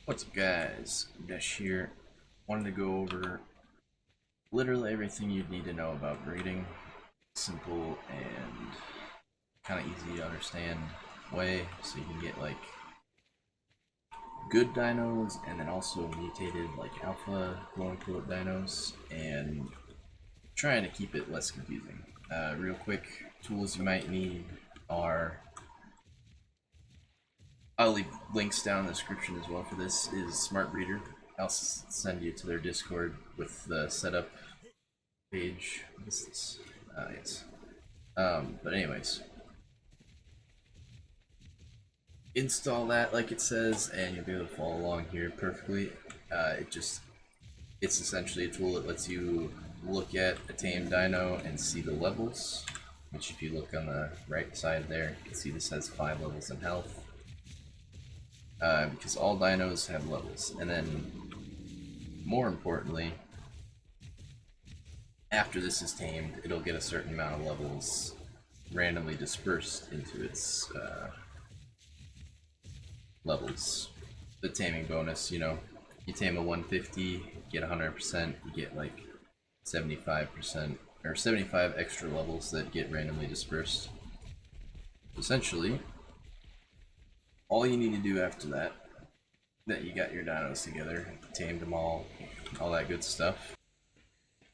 What's up, guys? DeshHere. Wanted to go over literally everything you'd need to know about breeding. Simple and kind of easy to understand way, so you can get like good dinos and then also mutated like alpha quote-unquote dinos, and trying to keep it less confusing. Real quick, tools you might need are, I'll leave links down in the description as well for this, is Smart Breeder. I'll send you to their Discord with the setup page. What is this? Yes. But anyways, install that like it says, and you'll be able to follow along here perfectly. It's essentially a tool that lets you look at a tame dino and see the levels, which if you look on the right side there, you can see this has 5 levels in health. Because all dinos have levels, and then more importantly, after this is tamed, it'll get a certain amount of levels randomly dispersed into its levels. The taming bonus, you tame a 150, you get 100%, you get like 75% or 75 extra levels that get randomly dispersed. Essentially, all you need to do after that you got your dinos together, tamed them all that good stuff.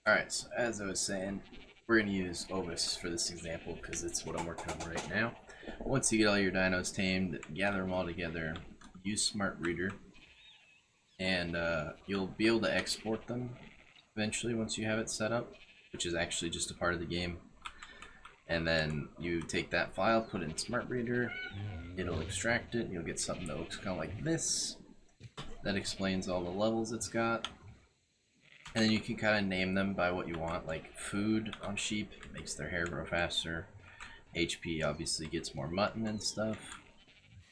Alright, so as I was saying, we're going to use Ovis for this example because it's what I'm working on right now. Once you get all your dinos tamed, gather them all together, use Smart Breeder, and you'll be able to export them eventually once you have it set up, which is actually just a part of the game. And then you take that file, put it in Smart Breeder, it'll extract it, you'll get something that looks kind of like this, that explains all the levels it's got. And then you can kind of name them by what you want, like food on sheep makes their hair grow faster, HP obviously gets more mutton and stuff,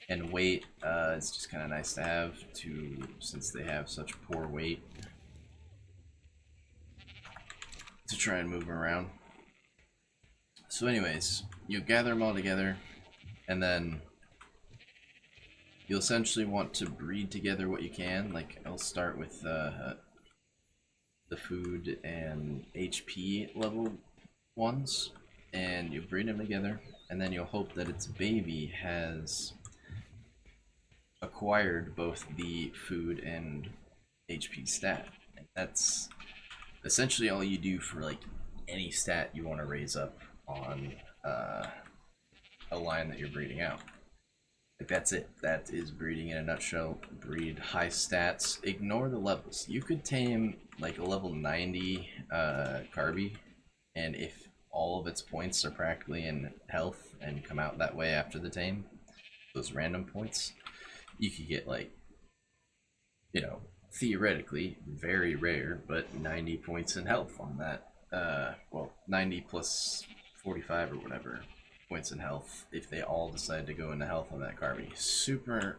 and weight, it's just kind of nice to have since they have such poor weight, to try and move them around. So anyways, you gather them all together, and then you'll essentially want to breed together what you can. Like, I'll start with the food and HP level ones, and you breed them together, and then you'll hope that its baby has acquired both the food and HP stat. And that's essentially all you do for like any stat you want to raise up on a line that you're breeding out. Like, that's it. That is breeding in a nutshell. Breed high stats. Ignore the levels. You could tame like a level 90 Carby, and if all of its points are practically in health and come out that way after the tame, those random points, you could get like, theoretically, very rare, but 90 points in health on that. Well, 90 plus 45 or whatever points in health if they all decide to go into health on that Carby. Super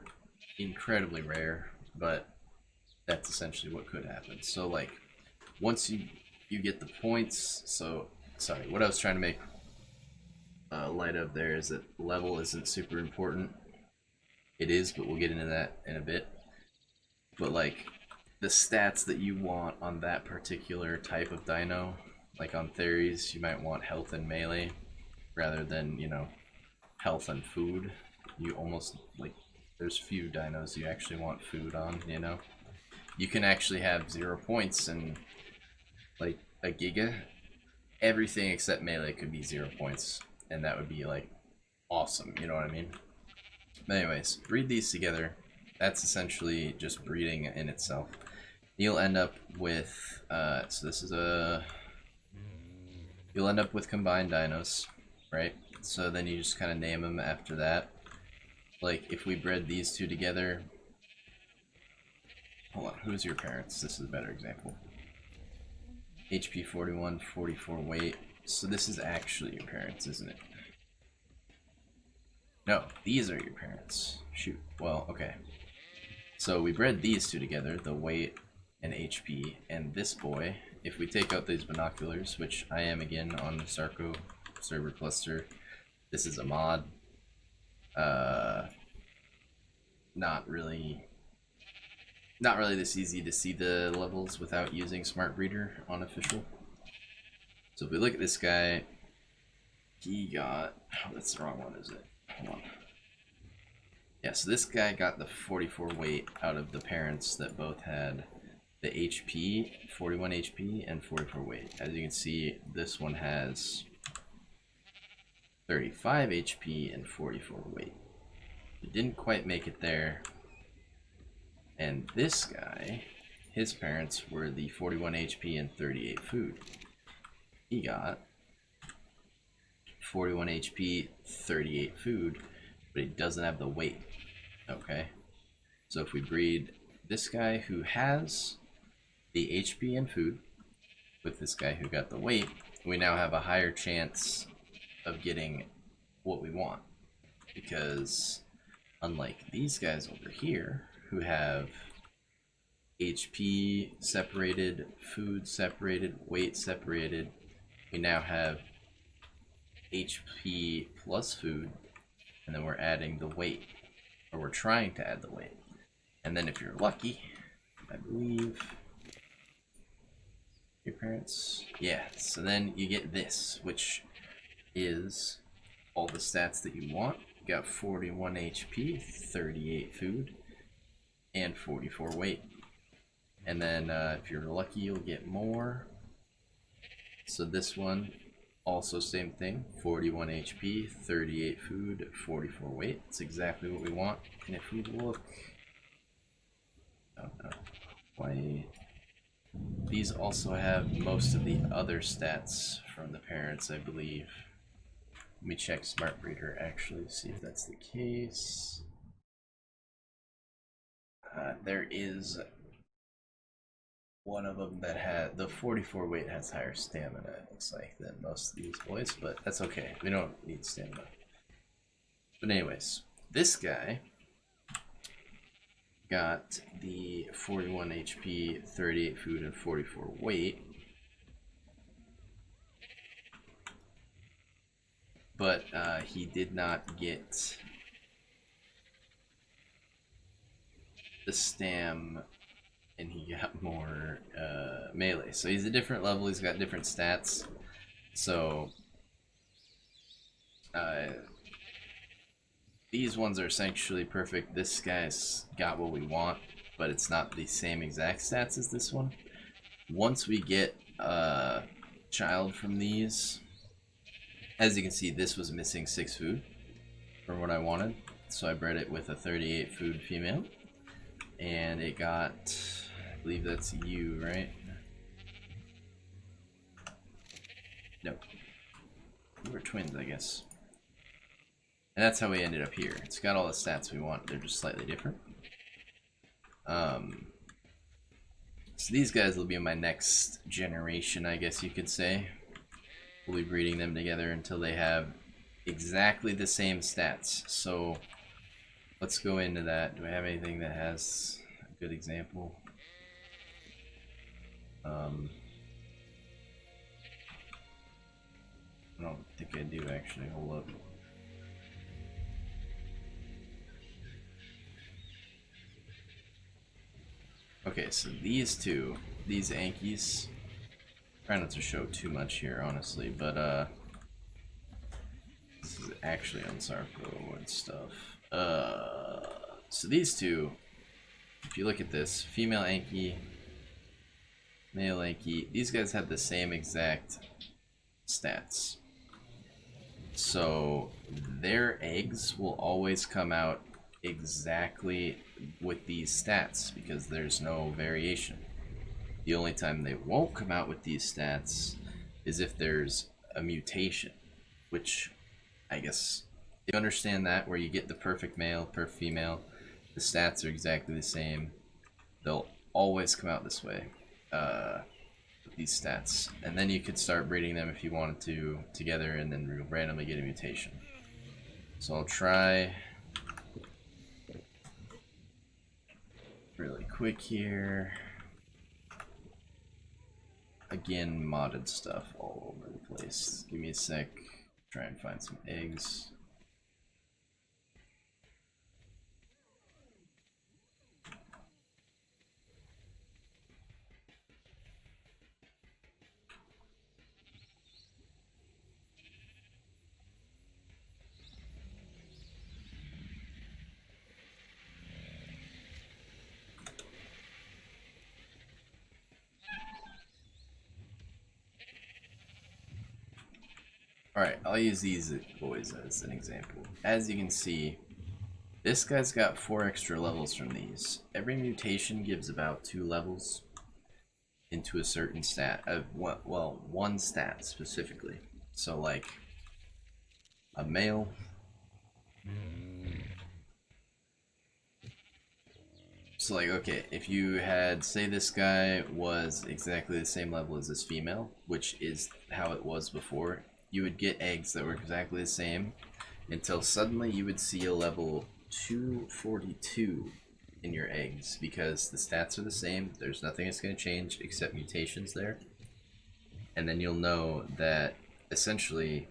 incredibly rare, but that's essentially what could happen. So like, once you get the points, so sorry, what I was trying to make light of there is that level isn't super important. It is, but we'll get into that in a bit. But like, the stats that you want on that particular type of dino, like on Theres, you might want health and melee rather than, health and food. You almost, like, there's few dinos you actually want food on, You can actually have 0 points and, like, a Giga. Everything except melee could be 0 points, and that would be, like, awesome, you know what I mean? But anyways, breed these together. That's essentially just breeding in itself. You'll end up with, you'll end up with combined dinos, right? So then you just kind of name them after that. Like, if we bred these two together, hold on, who's your parents? This is a better example. HP 41, 44 weight. So this is actually your parents, isn't it? No, these are your parents. Shoot. Well, okay. So we bred these two together, the weight and HP, and this boy, if we take out these binoculars, which I am again on the Sarco server cluster, this is a mod. Not really not really this easy to see the levels without using Smart Breeder on official. So if we look at this guy, he got, oh, that's the wrong one, is it? Hold on. Yeah, so this guy got the 44 weight out of the parents that both had the HP, 41 HP, and 44 weight. As you can see, this one has 35 HP and 44 weight. He didn't quite make it there. And this guy, his parents were the 41 HP and 38 food. He got 41 HP, 38 food, but he doesn't have the weight. Okay, so if we breed this guy who has the HP and food with this guy who got the weight, we now have a higher chance of getting what we want, because unlike these guys over here who have HP separated, food separated, weight separated, we now have HP plus food, and then we're adding the weight, or we're trying to add the weight. And then if you're lucky, I believe your parents, yeah, so then you get this, which is all the stats that you want. You got 41 HP, 38 food, and 44 weight. And then if you're lucky, you'll get more. So this one, also same thing, 41 HP, 38 food, 44 weight. It's exactly what we want. And if we look, oh no, why? These also have most of the other stats from the parents, I believe. Let me check Smart Breeder actually, see if that's the case. There is one of them that had the 44 weight has higher stamina, it looks like, than most of these boys, but that's okay. We don't need stamina. But anyways, this guy got the 41 HP, 38 food, and 44 weight. But he did not get the stam, and he got more melee. So he's a different level, he's got different stats. So these ones are essentially perfect. This guy's got what we want, but it's not the same exact stats as this one. Once we get a child from these, as you can see, this was missing 6 food from what I wanted. So I bred it with a 38 food female. And it got, I believe that's you, right? No. We're twins, I guess. And that's how we ended up here. It's got all the stats we want, they're just slightly different. So these guys will be my next generation, I guess you could say. We'll be breeding them together until they have exactly the same stats. So let's go into that. Do I have anything that has a good example? I don't think I do actually. Hold up. Okay, so these two, these Ankies, try not to show too much here, honestly, but this is actually on Sarko and stuff. So these two, if you look at this, female Anki, male Anki, these guys have the same exact stats. So their eggs will always come out exactly with these stats because there's no variation. The only time they won't come out with these stats is if there's a mutation, which I guess you understand that, where you get the perfect male, perfect female, the stats are exactly the same. They'll always come out this way with these stats, and then you could start breeding them if you wanted to together, and then randomly get a mutation. So I'll try really quick here. Again, modded stuff all over the place. Give me a sec. Try and find some eggs. Alright, I'll use these boys as an example. As you can see, this guy's got 4 extra levels from these. Every mutation gives about 2 levels into a certain stat. Well, one stat specifically. So like a male. So like, okay, if you had, say this guy was exactly the same level as this female, which is how it was before, you would get eggs that were exactly the same until suddenly you would see a level 242 in your eggs because the stats are the same. There's nothing that's going to change except mutations there. And then you'll know that essentially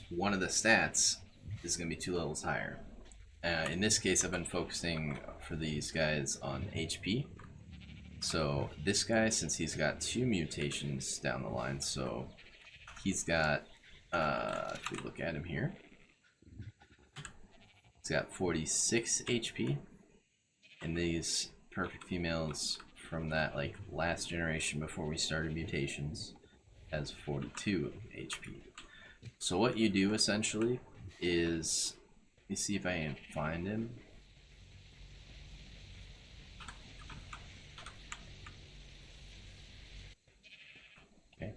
one of the stats is going to be 2 levels higher. In this case, I've been focusing for these guys on HP. So this guy, since he's got 2 mutations down the line, so he's got, if we look at him here, he's got 46 HP. And these perfect females from that like last generation before we started mutations has 42 HP. So what you do essentially is, let me see if I can find him. Okay.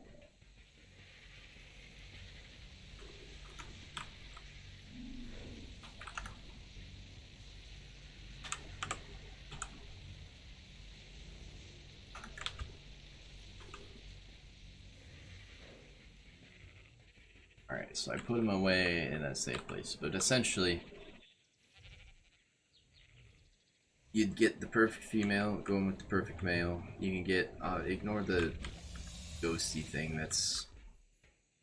Alright, so I put him away in a safe place, but essentially you'd get the perfect female going with the perfect male. You can get, ignore the ghosty thing, that's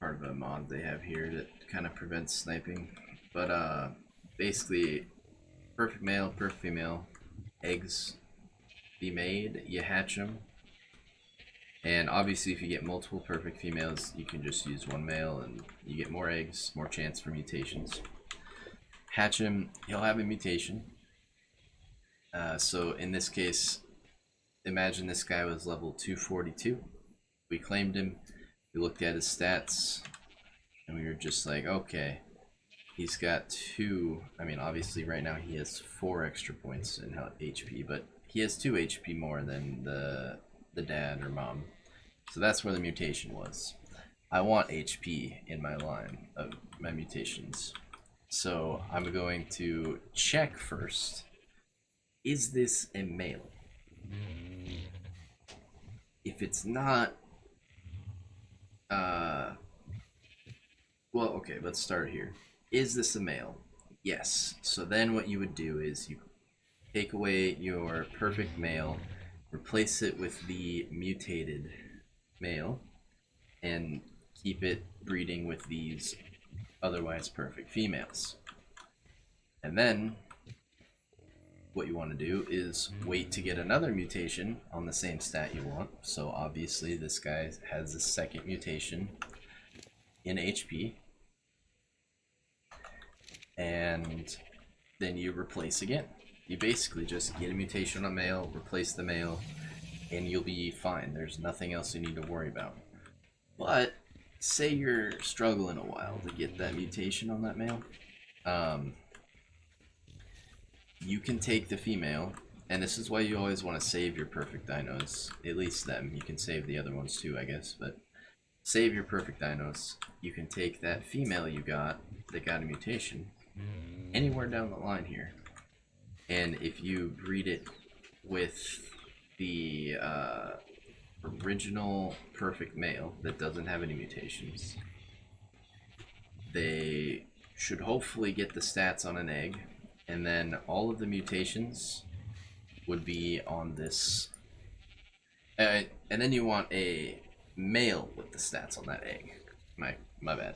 part of a mod they have here that kind of prevents sniping. But basically, perfect male, perfect female, eggs be made, you hatch them. And obviously if you get multiple perfect females, you can just use one male and you get more eggs, more chance for mutations. Hatch him, he'll have a mutation. So in this case, imagine this guy was level 242. We claimed him, we looked at his stats, and we were just like, okay, he's got 2, I mean obviously right now he has 4 extra points in HP, but he has 2 HP more than the dad or mom. So that's where the mutation was. I want HP in my line of my mutations. So I'm going to check first, is this a male? If it's not, well, okay, let's start here. Is this a male? Yes. So then what you would do is you take away your perfect male, replace it with the mutated male, and keep it breeding with these otherwise perfect females. And then what you want to do is wait to get another mutation on the same stat you want. So obviously this guy has the second mutation in HP. And then you replace again. You basically just get a mutation on male, replace the male, and you'll be fine. There's nothing else you need to worry about. But say you're struggling a while to get that mutation on that male, you can take the female, and this is why you always want to save your perfect dinos, at least them. You can save the other ones too, I guess, but save your perfect dinos. You can take that female you got that got a mutation anywhere down the line here, and if you breed it with the original perfect male that doesn't have any mutations, they should hopefully get the stats on an egg, and then all of the mutations would be on this, and then you want a male with the stats on that egg. My bad.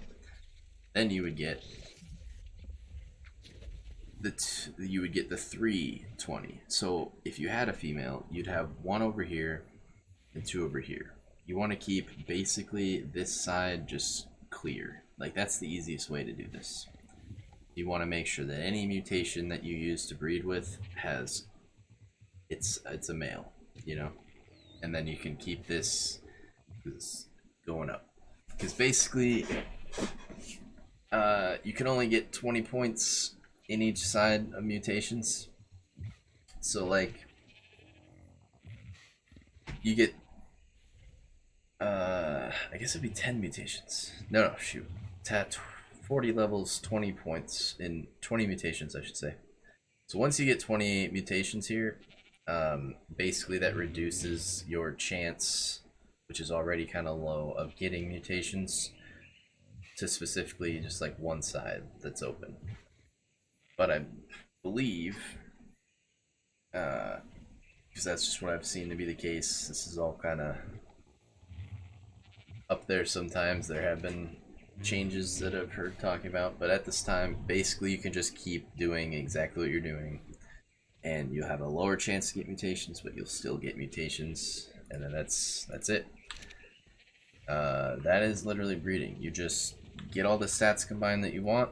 Then you would get the 320. So if you had a female, you'd have 1 over here and 2 over here. You want to keep basically this side just clear. Like, that's the easiest way to do this. You want to make sure that any mutation that you use to breed with has, it's a male, you know, and then you can keep this going up. Because basically, you can only get 20 points in each side of mutations. So, like, you get, I guess it'd be 10 mutations. No, shoot. 40 levels, 20 points in 20 mutations, I should say. So once you get 20 mutations here, basically that reduces your chance, which is already kind of low, of getting mutations to specifically just like one side that's open. But I believe, because that's just what I've seen to be the case, this is all kind of up there sometimes. There have been changes that I've heard talking about, but at this time, basically you can just keep doing exactly what you're doing, and you'll have a lower chance to get mutations, but you'll still get mutations, and then that's it. That is literally breeding. You just get all the stats combined that you want.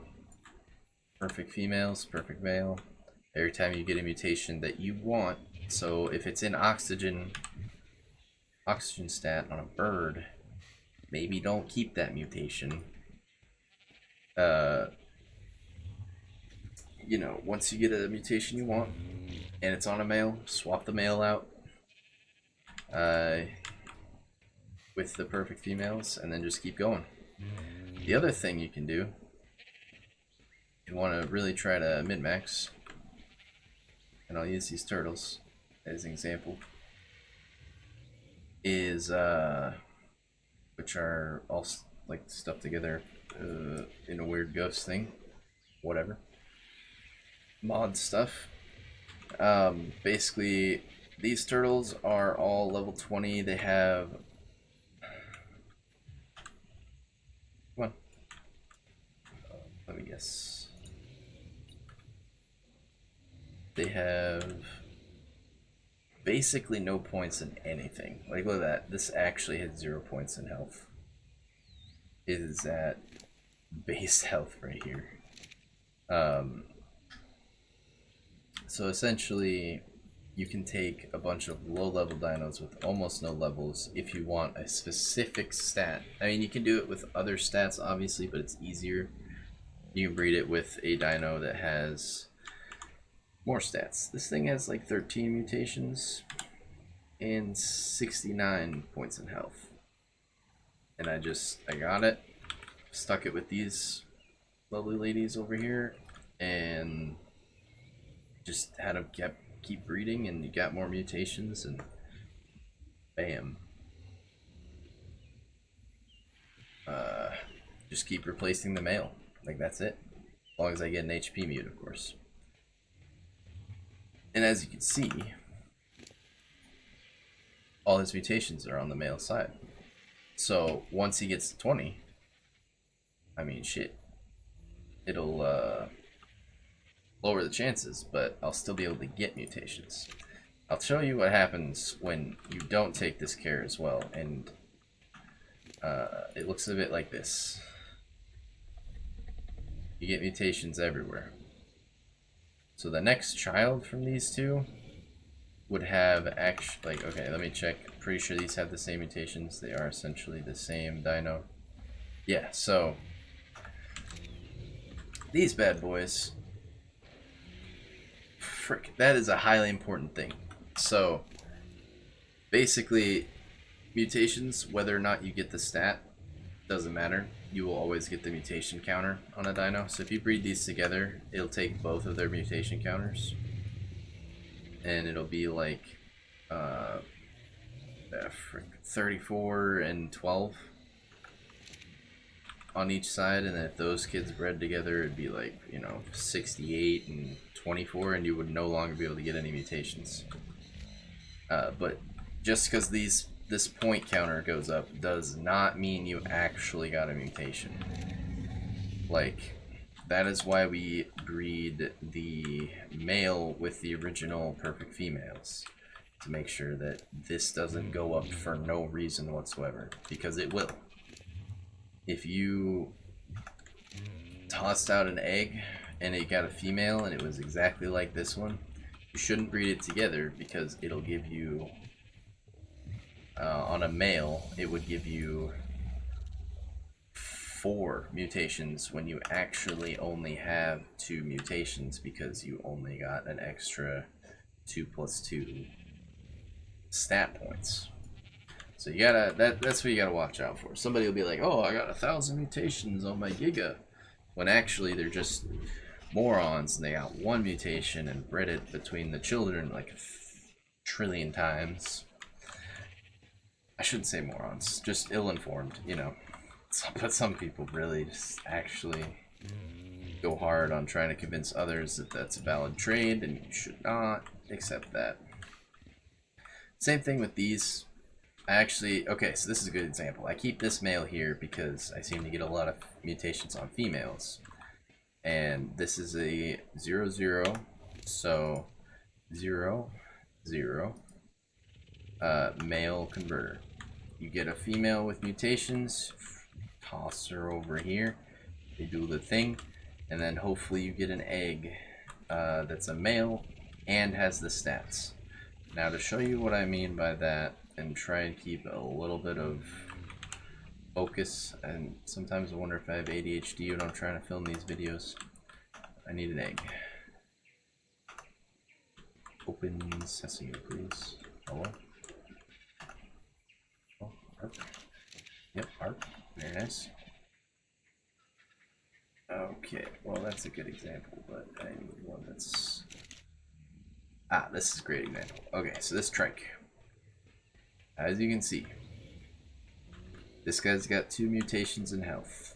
Perfect females, perfect male. Every time you get a mutation that you want, so if it's in oxygen stat on a bird, maybe don't keep that mutation. You know, once you get a mutation you want and it's on a male, swap the male out with the perfect females, and then just keep going. The other thing you can do, you want to really try to min-max, and I'll use these turtles as an example, is which are all like stuck together in a weird ghost thing, whatever, mod stuff. Basically, these turtles are all level 20. They have, come on, let me guess. They have basically no points in anything. Like, look at that. This actually has 0 points in health. It is at base health right here. So essentially, you can take a bunch of low-level dinos with almost no levels if you want a specific stat. I mean, you can do it with other stats, obviously, but it's easier. You can breed it with a dino that has more stats. This thing has like 13 mutations and 69 points in health. And I got it, stuck it with these lovely ladies over here, and just had them keep breeding, and you got more mutations, and bam. Just keep replacing the male. Like, that's it. As long as I get an HP mute, of course. And as you can see, all his mutations are on the male side. So once he gets to 20, I mean, shit, it'll lower the chances, but I'll still be able to get mutations. I'll show you what happens when you don't take this care as well, and it looks a bit like this. You get mutations everywhere. So the next child from these two would have actually, like, okay, let me check. Pretty sure these have the same mutations. They are essentially the same dino. Yeah, so these bad boys, frick, that is a highly important thing. So basically, mutations, whether or not you get the stat, doesn't matter. You will always get the mutation counter on a dino. So if you breed these together, it'll take both of their mutation counters, and it'll be like 34 and 12 on each side, and then if those kids bred together, it'd be like, you know, 68 and 24, and you would no longer be able to get any mutations. But just because this point counter goes up does not mean you actually got a mutation. Like, that is why we breed the male with the original perfect females, to make sure that this doesn't go up for no reason whatsoever, because it will. If you tossed out an egg and it got a female and it was exactly like this one, you shouldn't breed it together, because it'll give you, on a male, it would give you 4 mutations when you actually only have 2 mutations because you only got an extra 2 plus 2 stat points. So you gotta, that's what you gotta watch out for. Somebody will be like, oh, I got 1,000 mutations on my Giga, when actually they're just morons and they got 1 mutation and bred it between the children like a trillion times. I shouldn't say morons, just ill-informed, you know. But some people really just actually go hard on trying to convince others that that's a valid trade and you should not accept that. Same thing with these. I actually, okay, so this is a good example. I keep this male here because I seem to get a lot of mutations on females. And this is a 0-0, so 0-0 male converter. You get a female with mutations, toss her over here, they do the thing, and then hopefully you get an egg that's a male and has the stats. Now to show you what I mean by that and try and keep a little bit of focus, and sometimes I wonder if I have ADHD when I'm trying to film these videos. I need an egg. Open sesame, please. Hello? Oh, ARK. Yep, ARK. Very nice. Okay, well that's a good example, but I need one that's... Ah, this is a great example. Okay, so this trike. As you can see, this guy's got 2 mutations in health,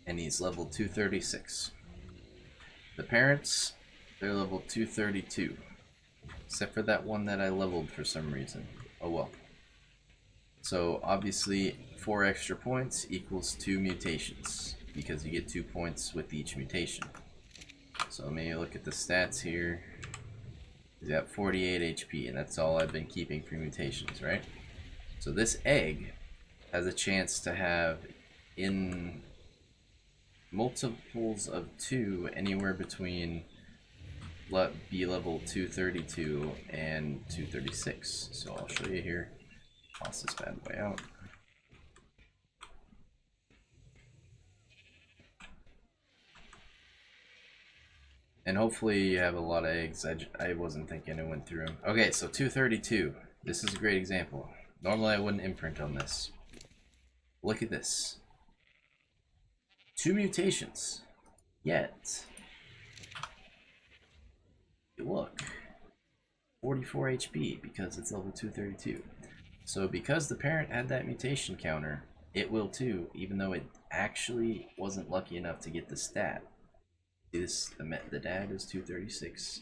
and he's level 236. The parents, they're level 232, except for that one that I leveled for some reason. Oh well. So obviously 4 extra points equals 2 mutations, because you get 2 points with each mutation. So let me look at the stats here. He's got 48 HP, and that's all I've been keeping for mutations, right? So this egg has a chance to have, in multiples of 2, anywhere between be level 232 and 236. So I'll show you here. Toss this bad boy out. And hopefully you have a lot of eggs. I wasn't thinking it went through them. Okay, so 232. This is a great example. Normally I wouldn't imprint on this. Look at this. 2 mutations. Yet, look, 44 HP because it's level 232. So because the parent had that mutation counter, it will too, even though it actually wasn't lucky enough to get the stat. The dad is 236,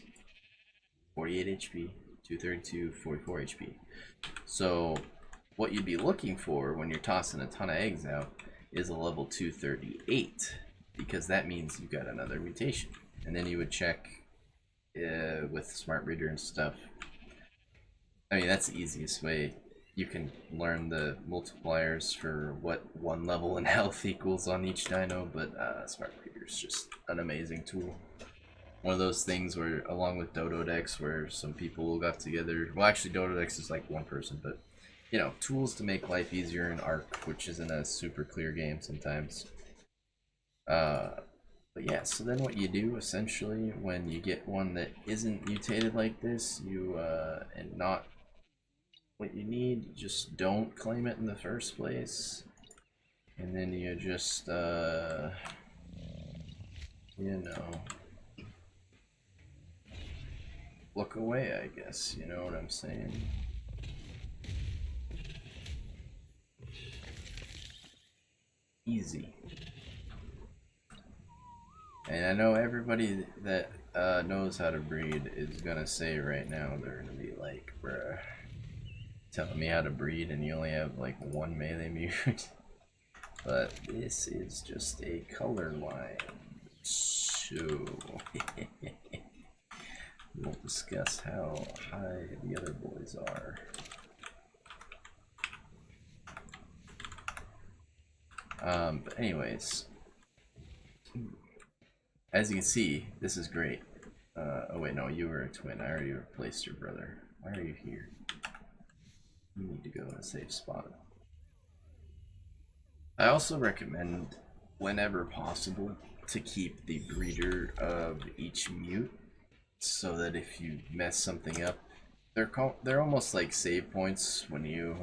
48 HP, 232, 44 HP. So what you'd be looking for when you're tossing a ton of eggs out is a level 238, because that means you've got another mutation. And then you would check with Smart Reader and stuff. I mean, that's the easiest way. You can learn the multipliers for what 1 level in health equals on each dino, but Smart Reader is just an amazing tool. One of those things where, along with Dododex, where some people got together. Well, actually, Dododex is like 1 person, but you know, tools to make life easier in ARK, which isn't a super clear game sometimes. But yeah, so then what you do essentially when you get one that isn't mutated like this, you and not what you need, just don't claim it in the first place, and then you just you know, look away, I guess, you know what I'm saying. Easy. And I know everybody that knows how to breed is gonna say right now, they're gonna be like, bruh, telling me how to breed and you only have like 1 melee mute. But this is just a color line. So we'll discuss how high the other boys are. But anyways, as you can see, this is great. Oh wait, no, you were a twin. I already replaced your brother. Why are you here? You need to go in a safe spot. I also recommend, whenever possible, to keep the breeder of each mute, so that if you mess something up, they're almost like save points when you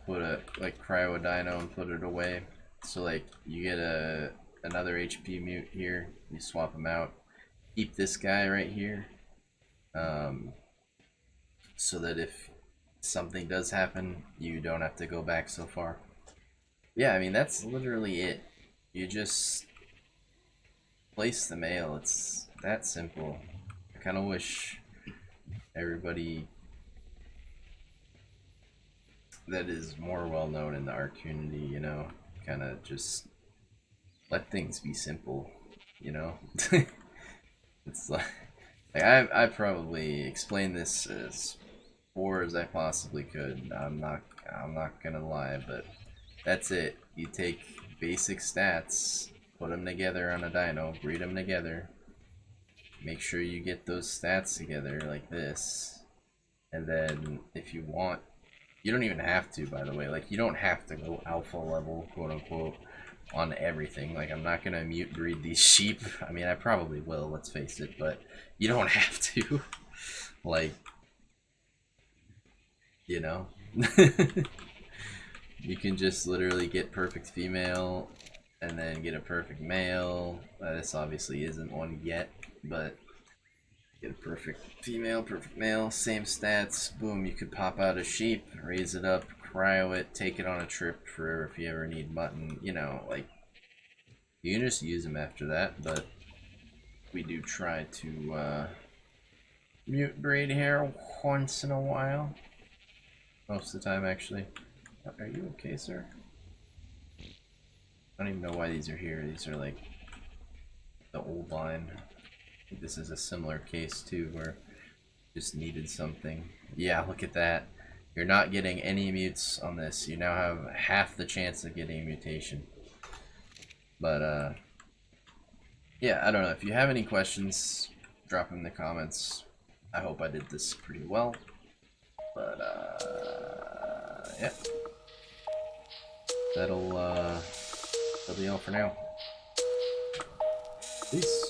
put a cryo a dino and put it away. So like you get another HP mute here, you swap them out, keep this guy right here, so that if something does happen, you don't have to go back so far. Yeah, I mean that's literally it. You just place the male. It's that simple. I kind of wish everybody that is more well known in the ARK community, you know, kind of just let things be simple, you know. It's like I probably explained this as poor as I possibly could. I'm not gonna lie, but that's it. You take basic stats, put them together on a dino, breed them together, make sure you get those stats together like this, and then if you want, you don't even have to, by the way, like you don't have to go alpha level, quote unquote, on everything. Like I'm not gonna mute breed these sheep. I mean, I probably will, let's face it, but you don't have to. Like, you know. You can just literally get perfect female and then get a perfect male. This obviously isn't one yet, but get a perfect female, perfect male, same stats, boom, you could pop out a sheep, raise it up, cryo it, take it on a trip for if you ever need mutton, you know, like, you can just use them after that, but we do try to mute breed here once in a while. Most of the time, actually. Are you okay, sir? I don't even know why these are here. These are like the old line. I think this is a similar case too, where just needed something. Yeah, look at that. You're not getting any mutes on this. You now have half the chance of getting a mutation. But yeah, I don't know. If you have any questions, drop them in the comments. I hope I did this pretty well. But yeah. That'll be all for now. Peace.